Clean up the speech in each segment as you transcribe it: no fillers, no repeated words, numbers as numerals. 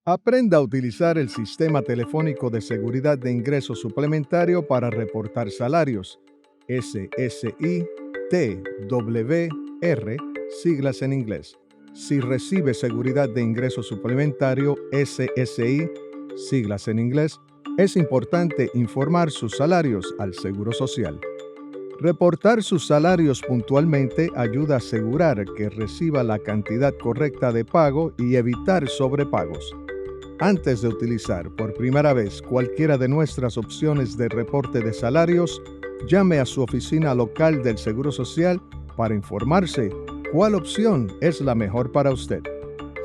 Aprenda a utilizar el Sistema Telefónico de Seguridad de Ingreso Suplementario para reportar salarios, SSI-TWR, siglas en inglés. Si recibe Seguridad de Ingreso Suplementario, SSI, siglas en inglés, es importante informar sus salarios al Seguro Social. Reportar sus salarios puntualmente ayuda a asegurar que reciba la cantidad correcta de pago y evitar sobrepagos. Antes de utilizar por primera vez cualquiera de nuestras opciones de reporte de salarios, llame a su oficina local del Seguro Social para informarse cuál opción es la mejor para usted.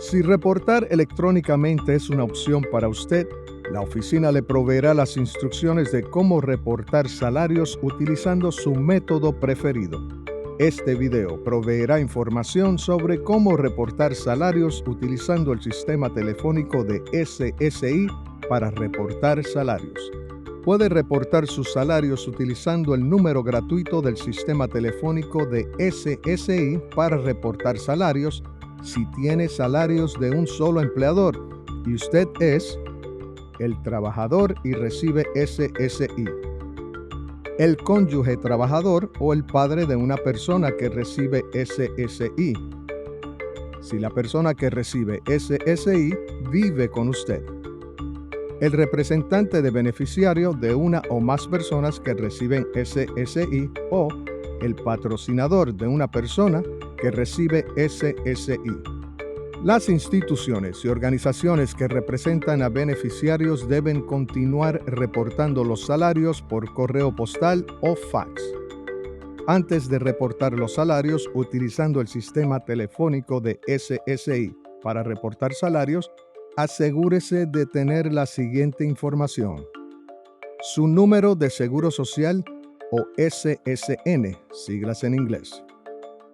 Si reportar electrónicamente es una opción para usted, la oficina le proveerá las instrucciones de cómo reportar salarios utilizando su método preferido. Este video proveerá información sobre cómo reportar salarios utilizando el sistema telefónico de SSI para reportar salarios. Puede reportar sus salarios utilizando el número gratuito del sistema telefónico de SSI para reportar salarios si tiene salarios de un solo empleador y usted es el trabajador y recibe SSI, el cónyuge trabajador o el padre de una persona que recibe SSI, si la persona que recibe SSI vive con usted, el representante de beneficiario de una o más personas que reciben SSI o el patrocinador de una persona que recibe SSI. Las instituciones y organizaciones que representan a beneficiarios deben continuar reportando los salarios por correo postal o fax. Antes de reportar los salarios utilizando el sistema telefónico de SSI para reportar salarios, asegúrese de tener la siguiente información: su número de seguro social o SSN, siglas en inglés.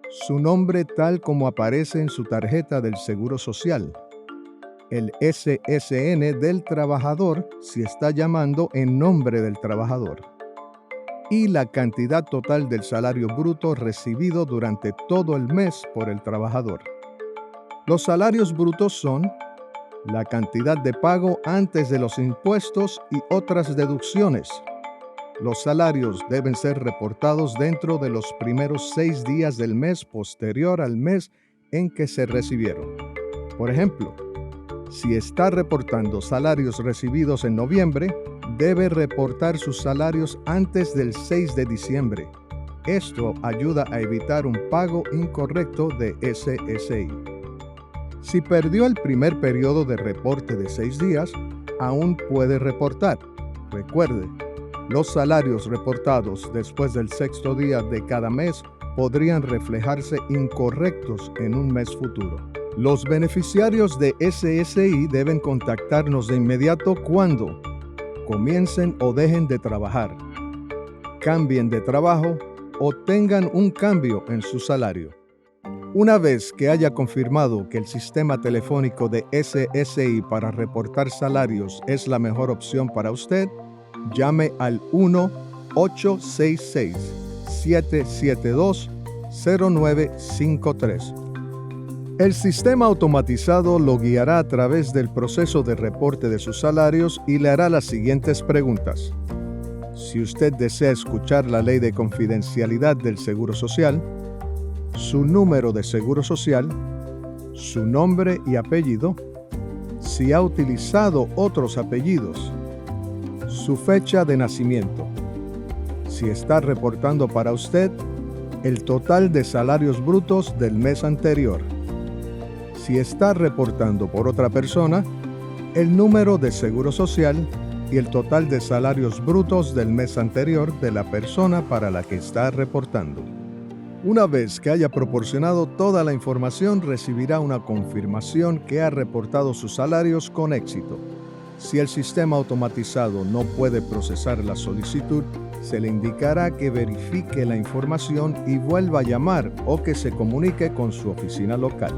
Su nombre tal como aparece en su tarjeta del Seguro Social, el SSN del trabajador si está llamando en nombre del trabajador, y la cantidad total del salario bruto recibido durante todo el mes por el trabajador. Los salarios brutos son la cantidad de pago antes de los impuestos y otras deducciones. Los salarios deben ser reportados dentro de los primeros 6 días del mes posterior al mes en que se recibieron. Por ejemplo, si está reportando salarios recibidos en noviembre, debe reportar sus salarios antes del 6 de diciembre. Esto ayuda a evitar un pago incorrecto de SSI. Si perdió el primer periodo de reporte de 6 días, aún puede reportar. Recuerde, los salarios reportados después del 6º día de cada mes podrían reflejarse incorrectos en un mes futuro. Los beneficiarios de SSI deben contactarnos de inmediato cuando comiencen o dejen de trabajar, cambien de trabajo o tengan un cambio en su salario. Una vez que haya confirmado que el sistema telefónico de SSI para reportar salarios es la mejor opción para usted, llame al 1-866-772-0953. El sistema automatizado lo guiará a través del proceso de reporte de sus salarios y le hará las siguientes preguntas. Si usted desea escuchar la ley de confidencialidad del Seguro Social, su número de Seguro Social, su nombre y apellido, si ha utilizado otros apellidos, su fecha de nacimiento, si está reportando para usted el total de salarios brutos del mes anterior, si está reportando por otra persona, el número de seguro social y el total de salarios brutos del mes anterior de la persona para la que está reportando. Una vez que haya proporcionado toda la información, recibirá una confirmación que ha reportado sus salarios con éxito. Si el sistema automatizado no puede procesar la solicitud, se le indicará que verifique la información y vuelva a llamar o que se comunique con su oficina local.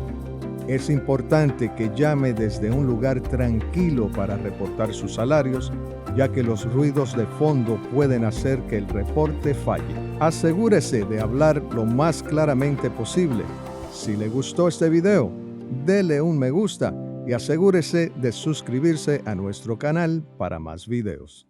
Es importante que llame desde un lugar tranquilo para reportar sus salarios, ya que los ruidos de fondo pueden hacer que el reporte falle. Asegúrese de hablar lo más claramente posible. Si le gustó este video, dele un me gusta y asegúrese de suscribirse a nuestro canal para más videos.